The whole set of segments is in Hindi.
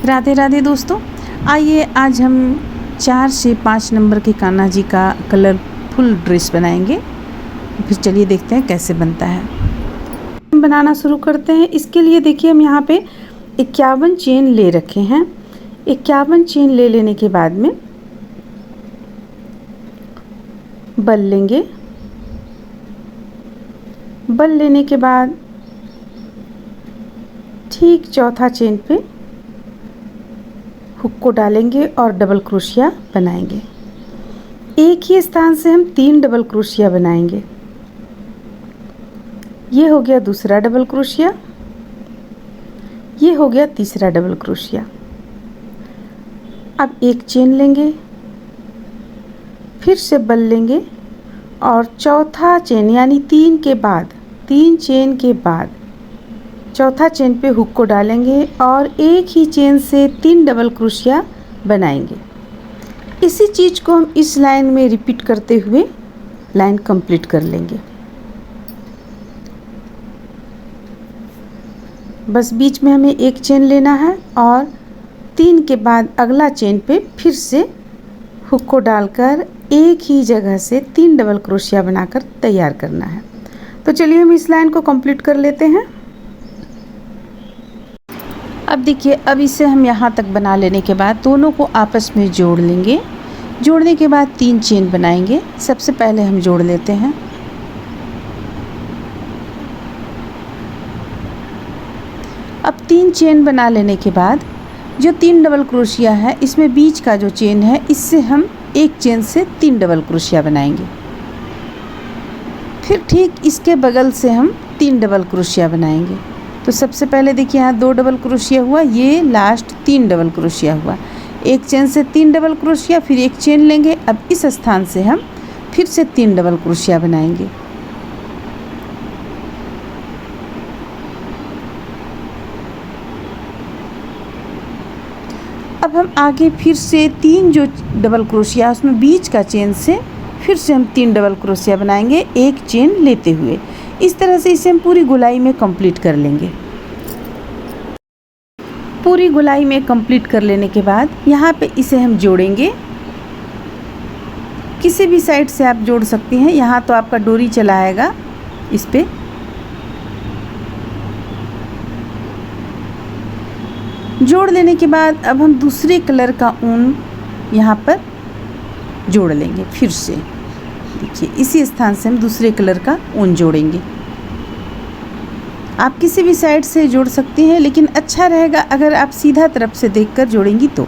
राधे राधे दोस्तों, आइए आज हम 4 से 5 नंबर के कान्हा जी का कलरफुल ड्रेस बनाएंगे। फिर चलिए देखते हैं कैसे बनता है। हम बनाना शुरू करते हैं। इसके लिए देखिए हम यहाँ पे 51 चेन ले रखे हैं। 51 चेन ले लेने के बाद में बल लेंगे। बल लेने के बाद ठीक चौथा चेन पे हुक को डालेंगे और डबल क्रोशिया बनाएंगे। एक ही स्थान से हम 3 डबल क्रोशिया बनाएंगे। ये हो गया दूसरा डबल क्रोशिया, ये हो गया तीसरा डबल क्रोशिया। अब एक चेन लेंगे, फिर से बल लेंगे और चौथा चेन यानी 3 के बाद 3 चेन के बाद चौथा चेन पे हुक को डालेंगे और एक ही चेन से 3 डबल क्रोशिया बनाएंगे। इसी चीज़ को हम इस लाइन में रिपीट करते हुए लाइन कंप्लीट कर लेंगे। बस बीच में हमें एक चेन लेना है और 3 के बाद अगला चेन पे फिर से हुक को डालकर एक ही जगह से 3 डबल क्रोशिया बनाकर तैयार करना है। तो चलिए हम इस लाइन को कंप्लीट कर लेते हैं। अब देखिए, अब इसे हम यहाँ तक बना लेने के बाद दोनों को आपस में जोड़ लेंगे। जोड़ने के बाद 3 चेन बनाएंगे। सबसे पहले हम जोड़ लेते हैं। अब 3 चेन बना लेने के बाद जो 3 डबल क्रोशिया है, इसमें बीच का जो चेन है, इससे हम एक चेन से 3 डबल क्रोशिया बनाएंगे। फिर ठीक इसके बगल से हम 3 डबल क्रोशिया बनाएंगे। तो सबसे पहले देखिए यहाँ 2 डबल क्रोशिया हुआ, ये लास्ट 3 डबल क्रोशिया हुआ। एक चेन से 3 डबल क्रोशिया, फिर एक चेन लेंगे। अब इस स्थान से हम फिर से 3 डबल क्रोशिया बनाएंगे। अब हम आगे फिर से 3 जो डबल क्रोशिया उसमें बीच का चेन से फिर से हम 3 डबल क्रोशिया बनाएंगे, एक चेन लेते हुए। इस तरह से इसे हम पूरी गोलाई में कंप्लीट कर लेंगे। पूरी गोलाई में कंप्लीट कर लेने के बाद यहाँ पे इसे हम जोड़ेंगे। किसी भी साइड से आप जोड़ सकती हैं। यहाँ तो आपका डोरी चला आएगा इस पे। जोड़ लेने के बाद अब हम दूसरे कलर का ऊन यहाँ पर जोड़ लेंगे। फिर से देखिए, इसी स्थान से हम दूसरे कलर का ऊन जोड़ेंगे। आप किसी भी साइड से जोड़ सकती हैं, लेकिन अच्छा रहेगा अगर आप सीधा तरफ से देखकर जोड़ेंगी तो।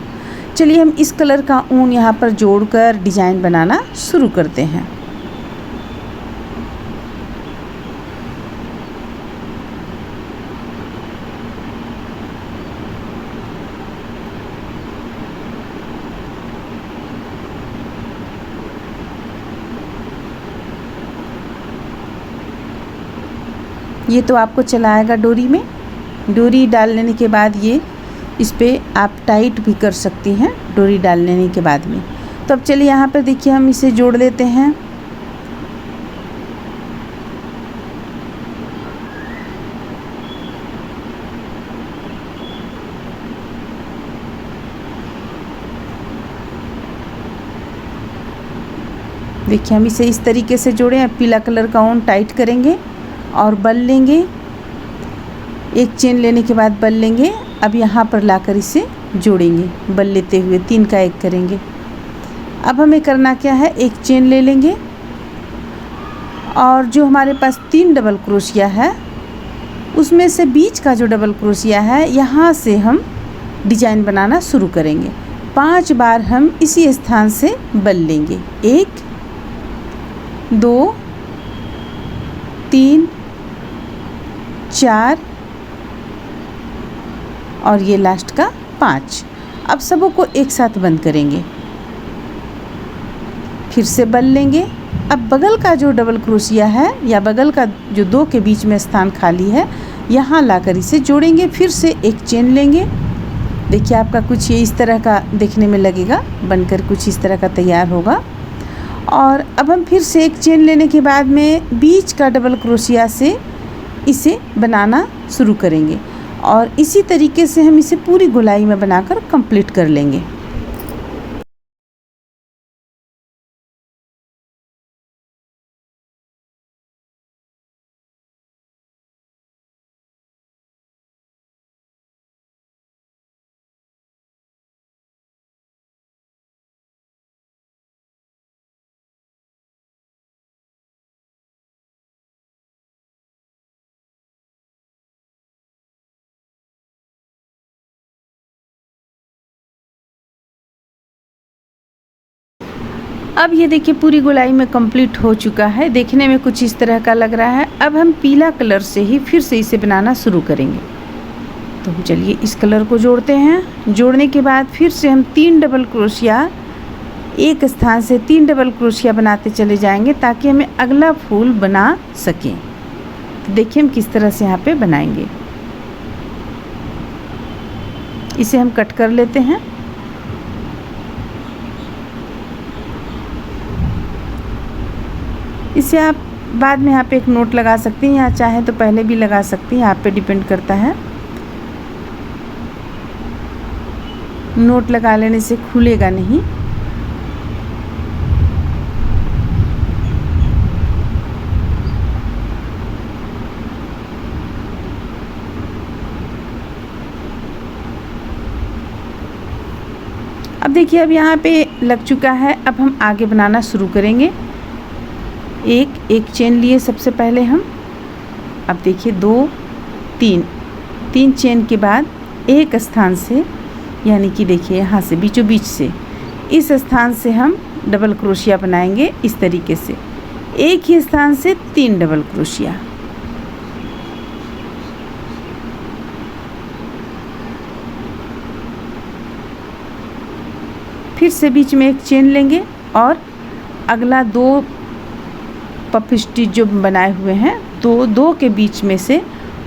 चलिए हम इस कलर का ऊन यहाँ पर जोड़कर डिज़ाइन बनाना शुरू करते हैं। ये तो आपको चलाएगा डोरी में। डोरी डाल लेने के बाद ये इस पे आप टाइट भी कर सकती हैं डोरी डाल लेने के बाद में। तो अब चलिए यहाँ पर देखिए हम इसे जोड़ लेते हैं। देखिए हम इसे इस तरीके से जोड़ें। अब पीला कलर का ऊन टाइट करेंगे और बल लेंगे। एक चेन लेने के बाद बल लेंगे। अब यहाँ पर लाकर इसे जोड़ेंगे बल लेते हुए, 3 का 1 करेंगे। अब हमें करना क्या है, एक चेन ले लेंगे और जो हमारे पास 3 डबल क्रोशिया है उसमें से बीच का जो डबल क्रोशिया है, यहाँ से हम डिजाइन बनाना शुरू करेंगे। 5 बार हम इसी स्थान से बल लेंगे। 1 2 3 4 और ये लास्ट का 5। अब सबों को एक साथ बंद करेंगे। फिर से बल लेंगे। अब बगल का जो डबल क्रोशिया है या बगल का जो 2 के बीच में स्थान खाली है, यहाँ लाकर इसे जोड़ेंगे। फिर से एक चेन लेंगे। देखिए आपका कुछ ये इस तरह का देखने में लगेगा, बनकर कुछ इस तरह का तैयार होगा। और अब हम फिर से एक चेन लेने के बाद में बीच का डबल क्रोशिया से इसे बनाना शुरू करेंगे और इसी तरीके से हम इसे पूरी गोलाई में बनाकर कंप्लीट कर लेंगे। अब ये देखिए पूरी गोलाई में कंप्लीट हो चुका है। देखने में कुछ इस तरह का लग रहा है। अब हम पीला कलर से ही फिर से इसे बनाना शुरू करेंगे। तो हम चलिए इस कलर को जोड़ते हैं। जोड़ने के बाद फिर से हम 3 डबल क्रोशिया एक स्थान से 3 डबल क्रोशिया बनाते चले जाएंगे ताकि हमें अगला फूल बना सकें। तो देखिए हम किस तरह से यहाँ पे बनाएंगे। इसे हम कट कर लेते हैं। इसे आप बाद में यहाँ पे एक नोट लगा सकती हैं या चाहे तो पहले भी लगा सकती हैं, आप पे डिपेंड करता है। नोट लगा लेने से खुलेगा नहीं। अब देखिए अब यहाँ पे लग चुका है। अब हम आगे बनाना शुरू करेंगे। एक चेन लिए सबसे पहले हम। अब देखिए 2 3 चेन के बाद एक स्थान से, यानी कि देखिए यहाँ से बीचों बीच से इस स्थान से हम डबल क्रोशिया बनाएंगे। इस तरीके से एक ही स्थान से 3 डबल क्रोशिया। फिर से बीच में एक चेन लेंगे और अगला 2 पफ स्टिच जो बनाए हुए हैं दो के बीच में से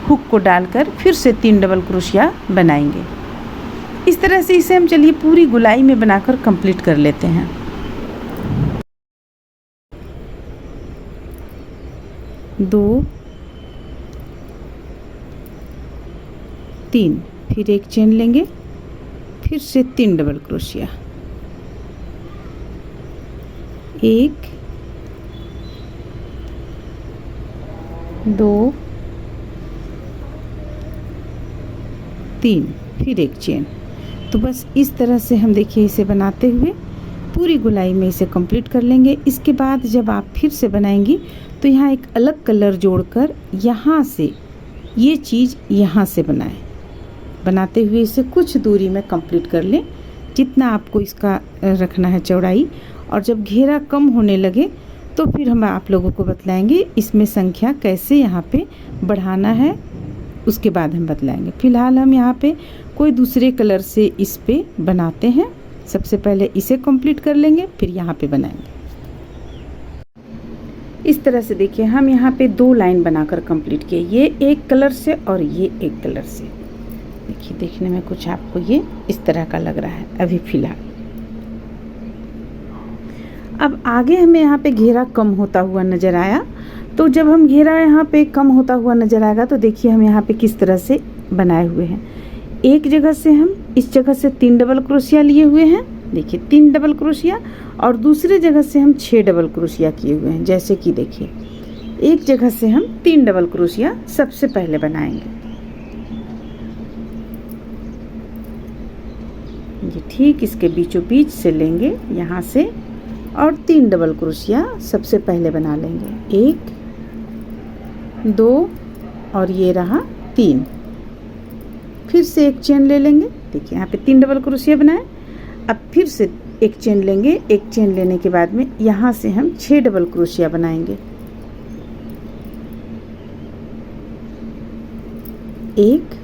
हुक को डालकर फिर से 3 डबल क्रोशिया बनाएंगे। इस तरह से इसे हम चलिए पूरी गोलाई में बनाकर कंप्लीट कर लेते हैं। दो 3 फिर एक चेन लेंगे, फिर से 3 डबल क्रोशिया। 1 2 3 फिर एक चेन। तो बस इस तरह से हम देखिए इसे बनाते हुए पूरी गोलाई में इसे कंप्लीट कर लेंगे। इसके बाद जब आप फिर से बनाएंगी तो यहाँ एक अलग कलर जोड़कर यहाँ से ये चीज़ यहाँ से बनाते हुए इसे कुछ दूरी में कंप्लीट कर लें, जितना आपको इसका रखना है चौड़ाई। और जब घेरा कम होने लगे तो फिर हम आप लोगों को बतलाएंगे इसमें संख्या कैसे यहाँ पे बढ़ाना है, उसके बाद हम बतलाएंगे। फिलहाल हम यहाँ पे कोई दूसरे कलर से इस पे बनाते हैं। सबसे पहले इसे कंप्लीट कर लेंगे, फिर यहाँ पे बनाएंगे। इस तरह से देखिए हम यहाँ पे 2 लाइन बनाकर कंप्लीट किए, ये एक कलर से और ये एक कलर से। देखिए देखने में कुछ आपको ये इस तरह का लग रहा है अभी फ़िलहाल। अब आगे हमें यहाँ पे घेरा कम होता हुआ नज़र आया, तो जब हम घेरा यहाँ पे कम होता हुआ नज़र आएगा तो देखिए हम यहाँ पे किस तरह से बनाए हुए हैं। एक जगह से हम इस जगह से 3 डबल क्रोशिया लिए हुए हैं, देखिए 3 डबल क्रोशिया, और दूसरे जगह से हम 6 डबल क्रोशिया किए हुए हैं। जैसे कि देखिए एक जगह से हम 3 डबल क्रोशिया सबसे पहले बनाएंगे। ये ठीक इसके बीचों बीच से लेंगे यहाँ से और 3 डबल क्रोशिया सबसे पहले बना लेंगे। 1 2 और ये रहा 3। फिर से एक चेन ले लेंगे, देखिए यहाँ पे 3 डबल क्रोशिया बनाए। अब फिर से एक चेन लेंगे, एक चेन लेने के बाद में यहाँ से हम 6 डबल क्रोशिया बनाएंगे। 1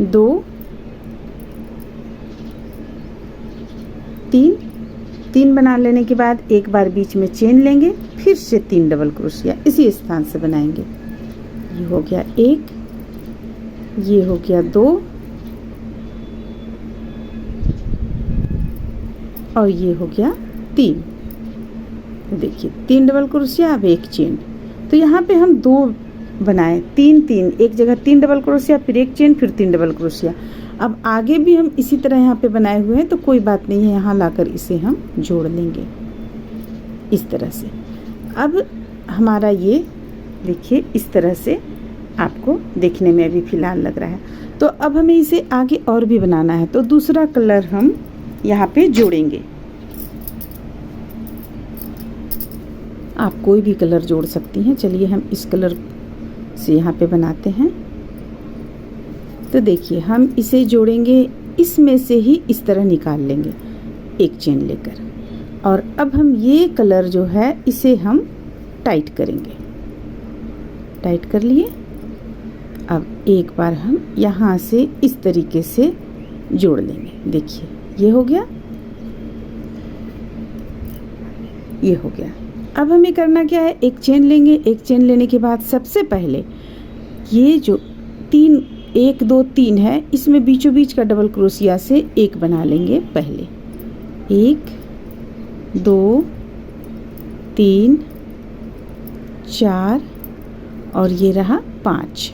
2 3 बना लेने के बाद एक बार बीच में चेन लेंगे, फिर से 3 डबल क्रोशिया इसी स्थान से बनाएंगे। ये हो गया 1, ये हो गया 2 और ये हो गया 3। देखिए 3 डबल क्रोशिया, अब एक चेन। तो यहाँ पे हम 2 बनाए, 3 एक जगह 3 डबल क्रोशिया, फिर एक चेन, फिर 3 डबल क्रोशिया। अब आगे भी हम इसी तरह यहाँ पे बनाए हुए हैं, तो कोई बात नहीं है, यहाँ लाकर इसे हम जोड़ लेंगे इस तरह से। अब हमारा ये देखिए इस तरह से आपको देखने में अभी फ़िलहाल लग रहा है। तो अब हमें इसे आगे और भी बनाना है, तो दूसरा कलर हम यहाँ पे जोड़ेंगे। आप कोई भी कलर जोड़ सकती हैं। चलिए हम इस कलर से यहाँ पे बनाते हैं। तो देखिए हम इसे जोड़ेंगे, इसमें से ही इस तरह निकाल लेंगे एक चेन लेकर, और अब हम ये कलर जो है इसे हम टाइट करेंगे। टाइट कर लिए। अब एक बार हम यहाँ से इस तरीके से जोड़ लेंगे। देखिए ये हो गया, ये हो गया। अब हमें करना क्या है, एक चेन लेंगे। एक चेन लेने के बाद सबसे पहले ये जो 3 1 2 3 है, इसमें बीचों बीच का डबल क्रोशिया से एक बना लेंगे पहले। 1 2 3 4 और ये रहा 5,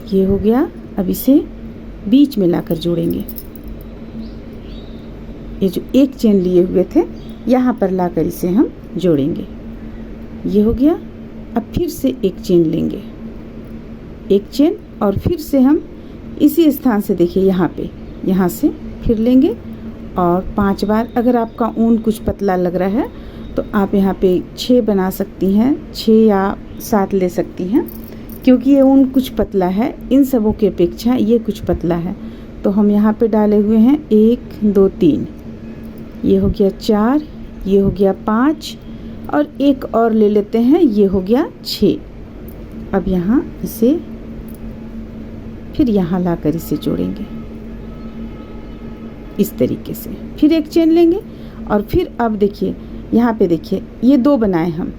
ये हो गया। अब इसे बीच में लाकर जोड़ेंगे। ये जो एक चेन लिए हुए थे यहाँ पर लाकर इसे हम जोड़ेंगे। ये हो गया। अब फिर से एक चेन लेंगे, एक चेन, और फिर से हम इसी स्थान से देखिए यहाँ पे, यहाँ से फिर लेंगे और 5 बार। अगर आपका ऊन कुछ पतला लग रहा है तो आप यहाँ पे 6 बना सकती हैं, 6 या 7 ले सकती हैं, क्योंकि ये ऊन कुछ पतला है। इन सबों की अपेक्षा ये कुछ पतला है। तो हम यहाँ पे डाले हुए हैं 1 2 3, ये हो गया 4, ये हो गया 5, और एक और ले लेते हैं, ये हो गया 6। अब यहाँ इसे फिर यहाँ लाकर इसे जोड़ेंगे इस तरीके से। फिर एक चेन लेंगे और फिर अब देखिए यहाँ पे देखिए ये 2 बनाए, हम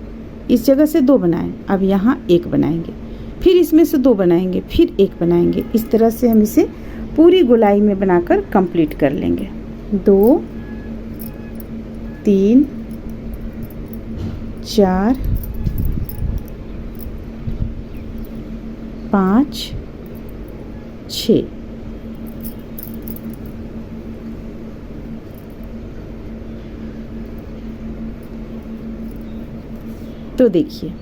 इस जगह से 2 बनाए। अब यहाँ 1 बनाएंगे, फिर इसमें से 2 बनाएंगे, फिर 1 बनाएंगे। इस तरह से हम इसे पूरी गोलाई में बनाकर कंप्लीट कर लेंगे। 2 3 4 5 6। तो देखिए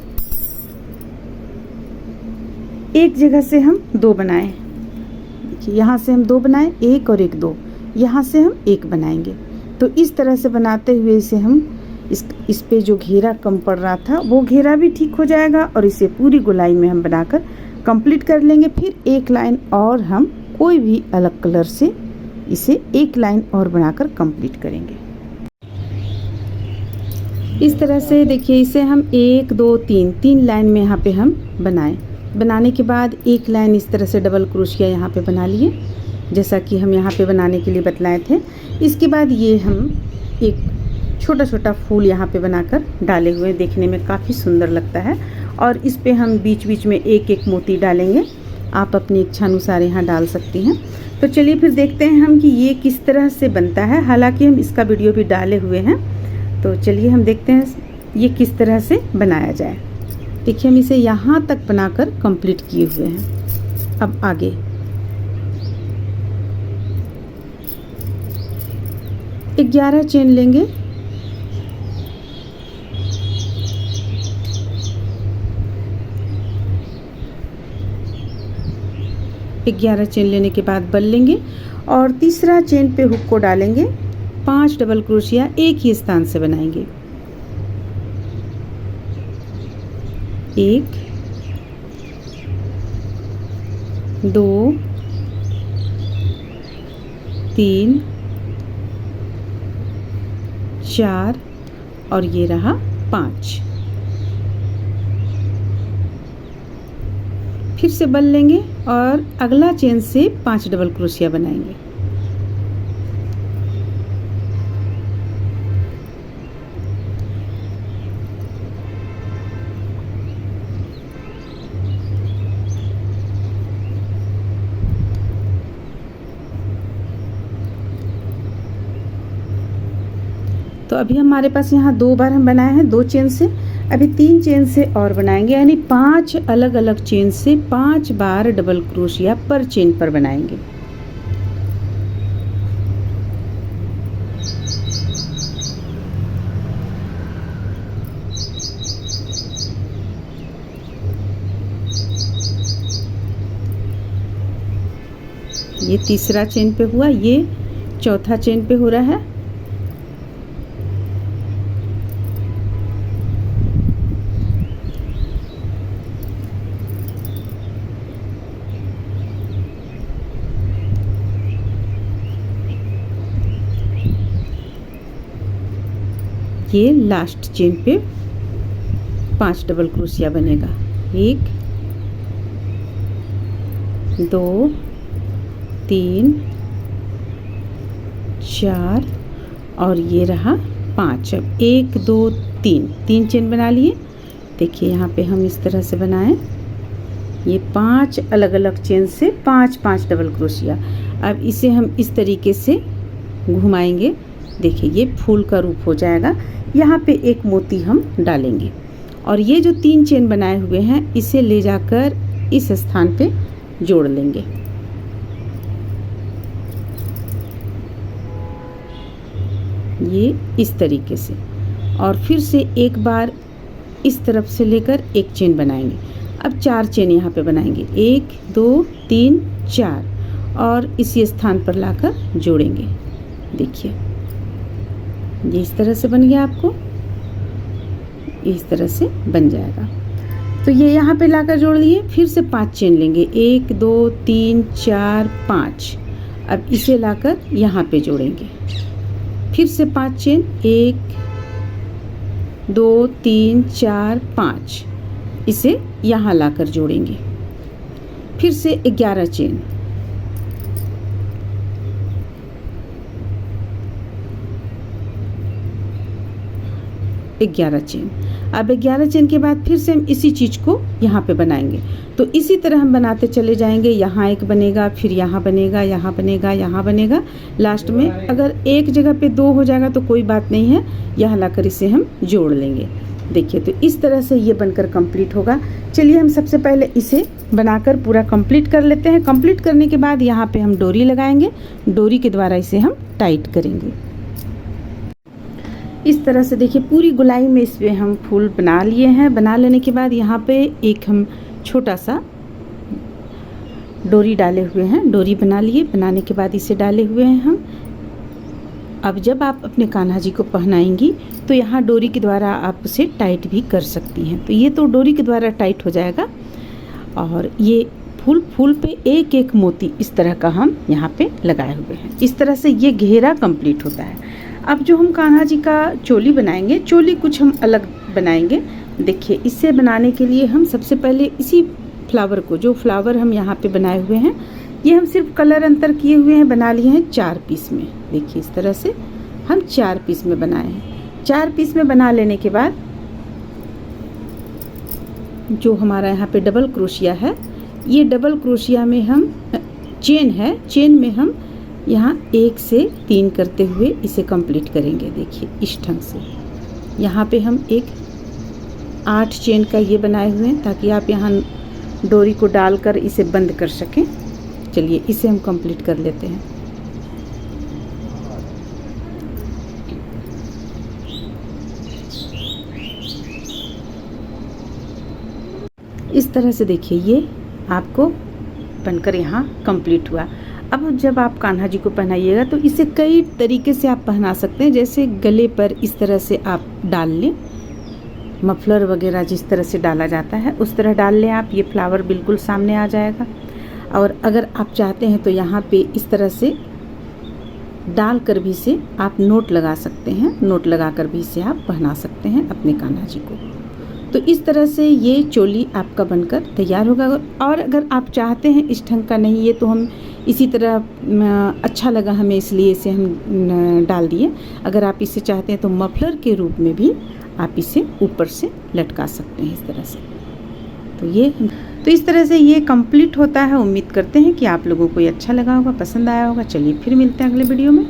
एक जगह से हम 2 बनाए, देखिए यहाँ से हम 2 बनाए, 1 और 1 2, यहाँ से हम 1 बनाएंगे। तो इस तरह से बनाते हुए इसे हम इस पे जो घेरा कम पड़ रहा था वो घेरा भी ठीक हो जाएगा, और इसे पूरी गोलाई में हम बनाकर कंप्लीट कर लेंगे। फिर एक लाइन और हम कोई भी अलग कलर से इसे एक लाइन और बनाकर कंप्लीट करेंगे। इस तरह से देखिए इसे हम 1 2 3 लाइन में यहाँ पे हम बनाएं। बनाने के बाद एक लाइन इस तरह से डबल क्रोशिया यहाँ पे बना लिए, जैसा कि हम यहाँ पे बनाने के लिए बतलाए थे। इसके बाद ये हम एक छोटा छोटा फूल यहाँ पे बनाकर डाले हुए, देखने में काफ़ी सुंदर लगता है, और इस पे हम बीच बीच में एक एक मोती डालेंगे। आप अपनी इच्छानुसार यहाँ डाल सकती हैं। तो चलिए फिर देखते हैं हम कि ये किस तरह से बनता है। हालांकि हम इसका वीडियो भी डाले हुए हैं, तो चलिए हम देखते हैं ये किस तरह से बनाया जाए। देखिए हम इसे यहाँ तक बनाकर कंप्लीट किए हुए हैं। अब आगे एक 11 चेन लेंगे, एक 11 चेन लेने के बाद बल लेंगे और तीसरा चेन पे हुक को डालेंगे। 5 डबल क्रोशिया एक ही स्थान से बनाएंगे। 1 2 3 4 और ये रहा 5। फिर से बल लेंगे और अगला चेन से 5 डबल क्रोशिया बनाएंगे। तो अभी हमारे पास यहाँ 2 बार हम बनाए हैं 2 चेन से। अभी 3 चेन से और बनाएंगे, यानी 5 अलग अलग चेन से 5 बार डबल क्रोशिया पर चेन पर बनाएंगे। ये तीसरा चेन पे हुआ, ये चौथा चेन पे हो रहा है। ये लास्ट चेन पे 5 डबल क्रोशिया बनेगा। 1 2 3 4 और ये रहा 5। अब 1 2 3 चेन बना लिए। देखिए यहाँ पे हम इस तरह से बनाएं, ये 5 अलग अलग चेन से 5 डबल क्रोशिया। अब इसे हम इस तरीके से घुमाएंगे। देखिए ये फूल का रूप हो जाएगा। यहाँ पे एक मोती हम डालेंगे और ये जो 3 चेन बनाए हुए हैं इसे ले जाकर इस स्थान पे जोड़ लेंगे। ये इस तरीके से, और फिर से एक बार इस तरफ से लेकर एक चेन बनाएंगे। अब 4 चेन यहाँ पे बनाएंगे, 1 2 3 4, और इसी स्थान पर लाकर जोड़ेंगे। देखिए ये इस तरह से बन गया, आपको इस तरह से बन जाएगा। तो ये यहाँ पे लाकर जोड़ लिए। फिर से 5 चेन लेंगे, 1 2 3 4 5। अब इसे लाकर यहाँ पे जोड़ेंगे। फिर से 5 चेन, 1 2 3 4 5, इसे यहाँ लाकर जोड़ेंगे। फिर से 11 चेन, अब 11 चेन के बाद फिर से हम इसी चीज़ को यहाँ पे बनाएंगे। तो इसी तरह हम बनाते चले जाएंगे। यहाँ एक बनेगा, फिर यहाँ बनेगा, यहाँ बनेगा, यहाँ बनेगा। लास्ट में अगर एक जगह पे 2 हो जाएगा तो कोई बात नहीं है, यहाँ लाकर इसे हम जोड़ लेंगे। देखिए तो इस तरह से ये बनकर कंप्लीट होगा। चलिए हम सबसे पहले इसे बनाकर पूरा कंप्लीट कर लेते हैं। कंप्लीट करने के बाद यहाँ पे हम डोरी लगाएंगे, डोरी के द्वारा इसे हम टाइट करेंगे। इस तरह से देखिए पूरी गोलाई में इसमें हम फूल बना लिए हैं। बना लेने के बाद यहाँ पे एक हम छोटा सा डोरी डाले हुए हैं, डोरी बना लिए। बनाने के बाद इसे डाले हुए हैं हम। अब जब आप अपने कान्हा जी को पहनाएंगी तो यहाँ डोरी के द्वारा आप उसे टाइट भी कर सकती हैं। तो ये तो डोरी के द्वारा टाइट हो जाएगा। और ये फूल पे एक एक मोती इस तरह का हम यहाँ पे लगाए हुए हैं। इस तरह से ये घेरा कंप्लीट होता है। अब जो हम कान्हा जी का चोली बनाएंगे, चोली कुछ हम अलग बनाएंगे। देखिए इसे बनाने के लिए हम सबसे पहले इसी फ्लावर को, जो फ्लावर हम यहाँ पे बनाए हुए हैं, ये हम सिर्फ कलर अंतर किए हुए हैं, बना लिए हैं 4 पीस में। देखिए इस तरह से हम 4 पीस में बनाए हैं। 4 पीस में बना लेने के बाद जो हमारा यहाँ पे डबल क्रोशिया है, ये डबल क्रोशिया में हम चेन है, चेन में हम यहाँ 1 से 3 करते हुए इसे कंप्लीट करेंगे। देखिए इस ढंग से यहाँ पे हम एक 8 चेन का ये बनाए हुए हैं, ताकि आप यहाँ डोरी को डालकर इसे बंद कर सकें। चलिए इसे हम कंप्लीट कर लेते हैं। इस तरह से देखिए ये आपको बनकर यहाँ कंप्लीट हुआ। अब जब आप कान्हा जी को पहनाइएगा तो इसे कई तरीके से आप पहना सकते हैं। जैसे गले पर इस तरह से आप डाल लें, मफलर वगैरह जिस तरह से डाला जाता है उस तरह डाल लें आप। ये फ्लावर बिल्कुल सामने आ जाएगा। और अगर आप चाहते हैं तो यहाँ पे इस तरह से डाल कर भी इसे आप नोट लगा सकते हैं, नोट लगा कर भी इसे आप पहना सकते हैं अपने कान्हा जी को। तो इस तरह से ये चोली आपका बनकर तैयार होगा। और अगर आप चाहते हैं इस ढंग का नहीं, ये तो हम इसी तरह अच्छा लगा हमें इसलिए इसे हम डाल दिए। अगर आप इसे चाहते हैं तो मफलर के रूप में भी आप इसे ऊपर से लटका सकते हैं इस तरह से। तो इस तरह से ये कंप्लीट होता है। उम्मीद करते हैं कि आप लोगों को ये अच्छा लगा होगा, पसंद आया होगा। चलिए फिर मिलते हैं अगले वीडियो में।